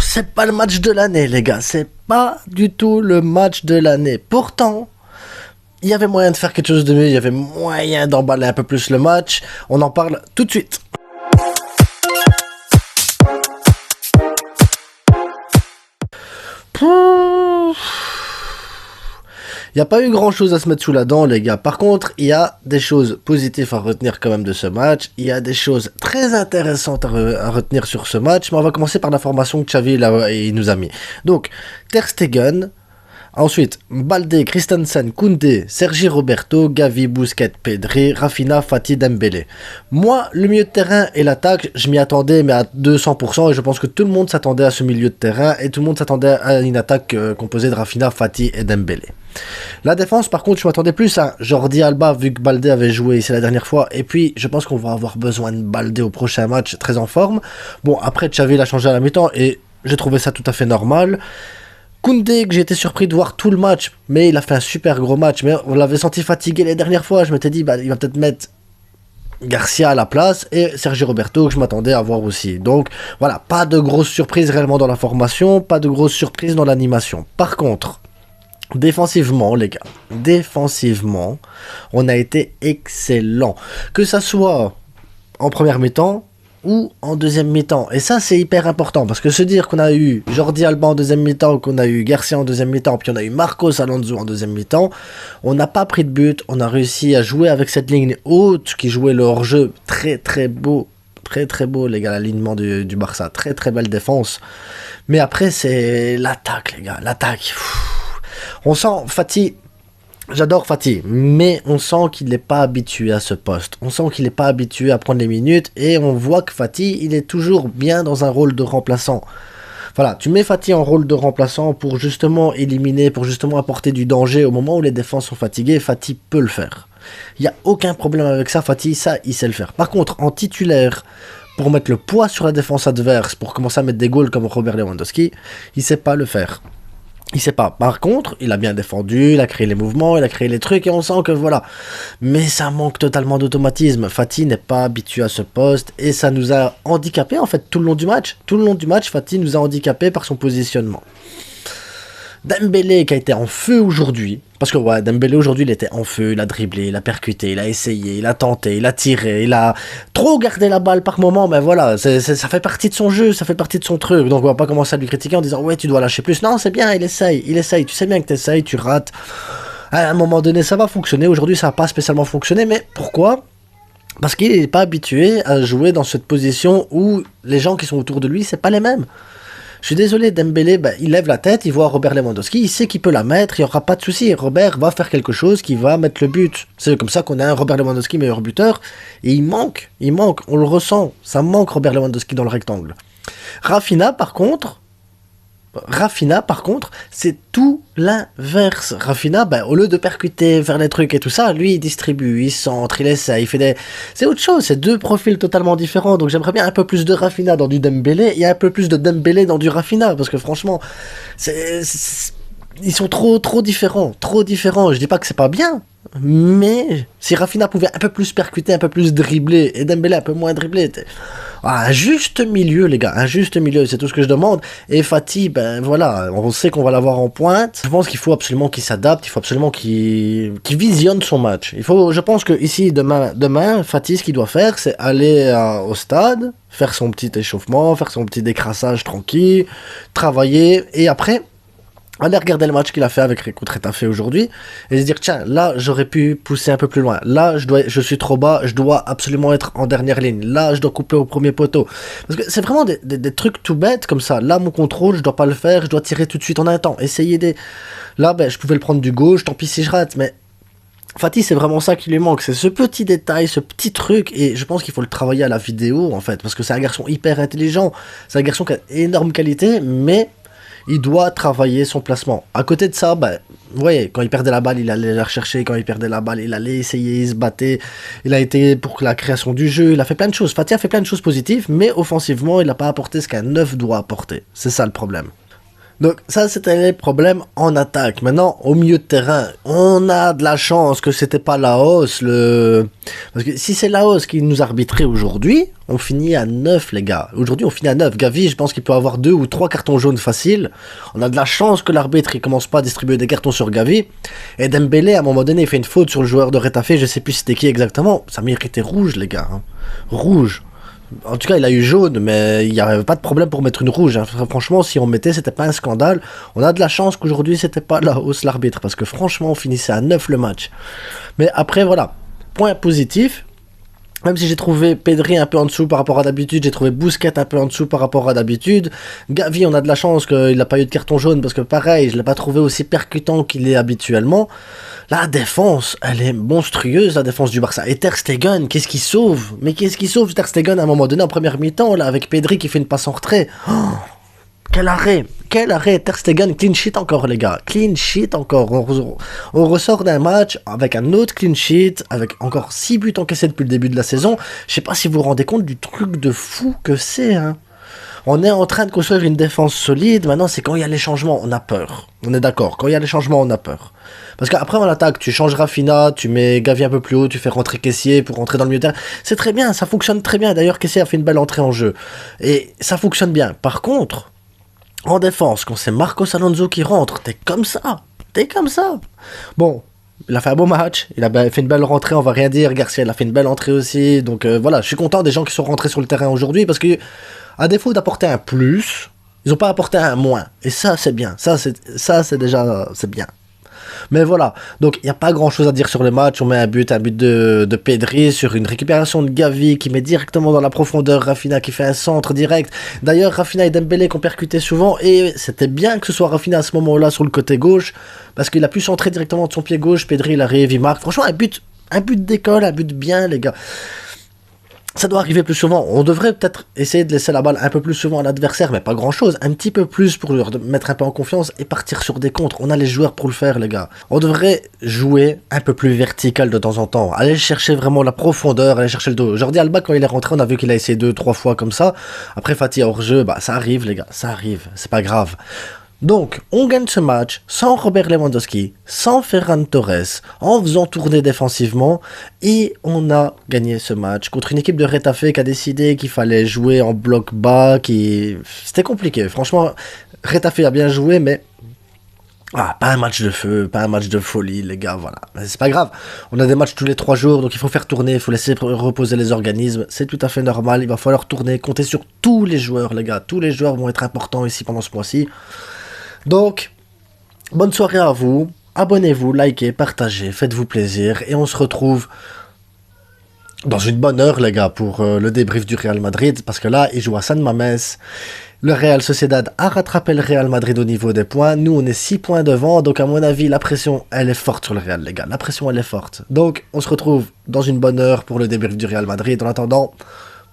C'est pas le match de l'année, les gars. C'est pas du tout le match de l'année. Pourtant, il y avait moyen de faire quelque chose de mieux. Il y avait moyen d'emballer un peu plus le match. On en parle tout de suite. Il n'y a pas eu grand chose à se mettre sous la dent, les gars. Par contre, il y a des choses positives à retenir quand même de ce match. Il y a des choses très intéressantes à retenir sur ce match. Mais on va commencer par la formation que Xavi il nous a mis. Donc, Ter Stegen. Ensuite, Balde, Christensen, Koundé, Sergi Roberto, Gavi, Busquets, Pedri, Rafinha, Fati, Dembélé. Moi, le milieu de terrain et l'attaque, je m'y attendais, mais à 200%, et je pense que tout le monde s'attendait à ce milieu de terrain, et tout le monde s'attendait à une attaque composée de Rafinha, Fati et Dembélé. La défense, par contre, je m'attendais plus à Jordi Alba, vu que Balde avait joué ici la dernière fois, et puis je pense qu'on va avoir besoin de Balde au prochain match, très en forme. Bon, après, Xavi l'a changé à la mi-temps, et j'ai trouvé ça tout à fait normal. Koundé, que j'ai été surpris de voir tout le match, mais il a fait un super gros match, mais on l'avait senti fatigué les dernières fois, je m'étais dit, il va peut-être mettre Garcia à la place, et Sergi Roberto, que je m'attendais à voir aussi. Donc, voilà, pas de grosses surprises réellement dans la formation, pas de grosses surprises dans l'animation. Par contre, défensivement, les gars, défensivement, on a été excellent. Que ça soit en première mi-temps, ou en deuxième mi-temps. Et ça, c'est hyper important, parce que se dire qu'on a eu Jordi Alba en deuxième mi-temps, qu'on a eu Garcia en deuxième mi-temps, puis on a eu Marcos Alonso en deuxième mi-temps, on n'a pas pris de but, on a réussi à jouer avec cette ligne haute qui jouait le hors-jeu, très très beau, les gars, l'alignement du Barça, très très belle défense. Mais après, c'est l'attaque, les gars, l'attaque. On sent Fati. J'adore Fati, mais on sent qu'il n'est pas habitué à ce poste. On sent qu'il n'est pas habitué à prendre les minutes, et on voit que Fati, il est toujours bien dans un rôle de remplaçant. Voilà, tu mets Fati en rôle de remplaçant pour justement éliminer, pour justement apporter du danger au moment où les défenses sont fatiguées. Fati peut le faire. Il n'y a aucun problème avec ça, Fati, ça, il sait le faire. Par contre, en titulaire, pour mettre le poids sur la défense adverse, pour commencer à mettre des goals comme Robert Lewandowski, il ne sait pas le faire. Il sait pas. Par contre, il a bien défendu, il a créé les mouvements, il a créé les trucs, et on sent que voilà. Mais ça manque totalement d'automatisme. Fati n'est pas habitué à ce poste, et ça nous a handicapé en fait tout le long du match. Tout le long du match, Fati nous a handicapé par son positionnement. Dembélé qui a été en feu aujourd'hui, parce que ouais, Dembélé aujourd'hui il était en feu, il a dribblé, il a percuté, il a essayé, il a tenté, il a tiré, il a trop gardé la balle par moment, mais voilà, ça fait partie de son jeu, ça fait partie de son truc, donc on va pas commencer à lui critiquer en disant ouais tu dois lâcher plus, non c'est bien, il essaye, tu sais bien que t'essayes, tu rates, à un moment donné ça va fonctionner, aujourd'hui ça n'a pas spécialement fonctionné, mais pourquoi ? Parce qu'il n'est pas habitué à jouer dans cette position où les gens qui sont autour de lui c'est pas les mêmes. Je suis désolé, Dembélé, il lève la tête, il voit Robert Lewandowski, il sait qu'il peut la mettre, il n'y aura pas de souci. Robert va faire quelque chose qui va mettre le but. C'est comme ça qu'on a un Robert Lewandowski meilleur buteur, et il manque, on le ressent, ça manque Robert Lewandowski dans le rectangle. Rafinha, par contre, c'est tout l'inverse. Rafinha, au lieu de percuter, faire des trucs et tout ça, lui, il distribue, il centre, il essaie, il fait des... C'est autre chose, c'est deux profils totalement différents. Donc j'aimerais bien un peu plus de Rafinha dans du Dembélé et un peu plus de Dembélé dans du Rafinha, parce que franchement, ils sont trop différents. Je dis pas que c'est pas bien, mais si Rafinha pouvait un peu plus percuter, un peu plus dribbler, et Dembélé un peu moins dribbler... Un juste milieu, les gars, un juste milieu, c'est tout ce que je demande. Et Fati, voilà, on sait qu'on va l'avoir en pointe. Je pense qu'il faut absolument qu'il s'adapte, il faut absolument qu'il visionne son match. Je pense que ici, demain, Fati, ce qu'il doit faire, c'est aller au stade, faire son petit échauffement, faire son petit décrassage tranquille, travailler, et après... aller regarder le match qu'il a fait contre Retafe aujourd'hui et se dire tiens là j'aurais pu pousser un peu plus loin, là je suis trop bas, je dois absolument être en dernière ligne, là je dois couper au premier poteau, parce que c'est vraiment des trucs tout bêtes comme ça. Là mon contrôle je dois pas le faire, je dois tirer tout de suite en un temps, là je pouvais le prendre du gauche, tant pis si je rate, mais Fati, c'est vraiment ça qui lui manque, c'est ce petit détail, ce petit truc, et je pense qu'il faut le travailler à la vidéo en fait, parce que c'est un garçon hyper intelligent, c'est un garçon qui a énorme qualité, mais il doit travailler son placement. À côté de ça, vous voyez, quand il perdait la balle, il allait la rechercher. Quand il perdait la balle, il allait essayer, il se battait. Il a été pour la création du jeu. Il a fait plein de choses. Fati a fait plein de choses positives, mais offensivement, il n'a pas apporté ce qu'un neuf doit apporter. C'est ça le problème. Donc ça, c'était les problèmes en attaque. Maintenant, au milieu de terrain, on a de la chance que c'était pas Laos. Parce que si c'est Laos qui nous arbitrait aujourd'hui, on finit à 9, les gars. Aujourd'hui, on finit à 9. Gavi, je pense qu'il peut avoir 2 ou 3 cartons jaunes faciles. On a de la chance que l'arbitre, il commence pas à distribuer des cartons sur Gavi. Et Dembélé, à un moment donné, il fait une faute sur le joueur de Retafe, je sais plus c'était qui exactement. Ça méritait rouge, les gars. Hein. Rouge. En tout cas, il a eu jaune, mais il n'y avait pas de problème pour mettre une rouge. Hein. Franchement, si on mettait, c'était pas un scandale. On a de la chance qu'aujourd'hui, c'était pas la hausse l'arbitre, parce que franchement, on finissait à 9 le match. Mais après, voilà, point positif. Même si j'ai trouvé Pedri un peu en dessous par rapport à d'habitude, j'ai trouvé Busquets un peu en dessous par rapport à d'habitude. Gavi, on a de la chance qu'il n'a pas eu de carton jaune, parce que pareil, je ne l'ai pas trouvé aussi percutant qu'il est habituellement. La défense, elle est monstrueuse, la défense du Barça. Et Ter Stegen, qu'est-ce qu'il sauve? Mais qu'est-ce qu'il sauve Ter Stegen à un moment donné en première mi-temps, là, avec Pedri qui fait une passe en retrait. Oh, quel arrêt! Quel arrêt! Ter Stegen, clean sheet encore, les gars. Clean sheet encore. On ressort d'un match avec un autre clean sheet, avec encore 6 buts encaissés depuis le début de la saison. Je sais pas si vous vous rendez compte du truc de fou que c'est, hein. On est en train de construire une défense solide. Maintenant, c'est quand il y a les changements, on a peur. On est d'accord. Quand il y a les changements, on a peur. Parce qu'après, en attaque, tu changes Rafinha, tu mets Gavi un peu plus haut, tu fais rentrer Kessié pour rentrer dans le milieu de terrain. C'est très bien, ça fonctionne très bien. D'ailleurs, Kessié a fait une belle entrée en jeu. Et ça fonctionne bien. Par contre, en défense, quand c'est Marcos Alonso qui rentre, t'es comme ça. T'es comme ça. Bon, il a fait un beau match, il a fait une belle rentrée, on va rien dire. Garcia, il a fait une belle entrée aussi. Donc voilà, je suis content des gens qui sont rentrés sur le terrain aujourd'hui parce que, à défaut d'apporter un plus, ils n'ont pas apporté un moins. Et ça, c'est bien. Ça, c'est déjà, c'est bien. Mais voilà, donc il n'y a pas grand chose à dire sur le match. On met un but de Pedri sur une récupération de Gavi qui met directement dans la profondeur Rafinha qui fait un centre direct. D'ailleurs, Rafinha et Dembélé qui ont percuté souvent et c'était bien que ce soit Rafinha à ce moment-là sur le côté gauche parce qu'il a pu centrer directement de son pied gauche. Pedri, il arrive, il marque. Franchement, un but d'école, un but bien, les gars. Ça doit arriver plus souvent. On devrait peut-être essayer de laisser la balle un peu plus souvent à l'adversaire, mais pas grand-chose. Un petit peu plus pour leur mettre un peu en confiance et partir sur des contres. On a les joueurs pour le faire, les gars. On devrait jouer un peu plus vertical de temps en temps. Aller chercher vraiment la profondeur, aller chercher le dos. Jordi Alba, quand il est rentré, on a vu qu'il a essayé 2-3 fois comme ça. Après, Fatih hors-jeu, bah ça arrive, les gars. Ça arrive. C'est pas grave. Donc, on gagne ce match sans Robert Lewandowski, sans Ferran Torres, en faisant tourner défensivement, et on a gagné ce match contre une équipe de Retafe qui a décidé qu'il fallait jouer en bloc bas, C'était compliqué, franchement, Retafe a bien joué, mais... pas un match de feu, pas un match de folie, les gars, voilà. Mais c'est pas grave, on a des matchs tous les 3 jours, donc il faut faire tourner, il faut laisser reposer les organismes, c'est tout à fait normal, il va falloir tourner, compter sur tous les joueurs, les gars, tous les joueurs vont être importants ici pendant ce mois-ci. Donc, bonne soirée à vous, abonnez-vous, likez, partagez, faites-vous plaisir, et on se retrouve dans une bonne heure, les gars, pour le débrief du Real Madrid, parce que là, il joue à San Mamés, le Real Sociedad a rattrapé le Real Madrid au niveau des points, nous on est 6 points devant, donc à mon avis, la pression, elle est forte sur le Real, les gars, la pression, elle est forte. Donc, on se retrouve dans une bonne heure pour le débrief du Real Madrid, en attendant,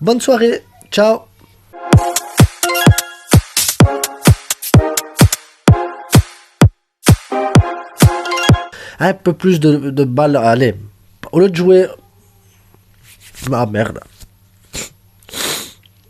bonne soirée, ciao. Un peu plus de balles. Allez, au lieu de jouer... Ah merde.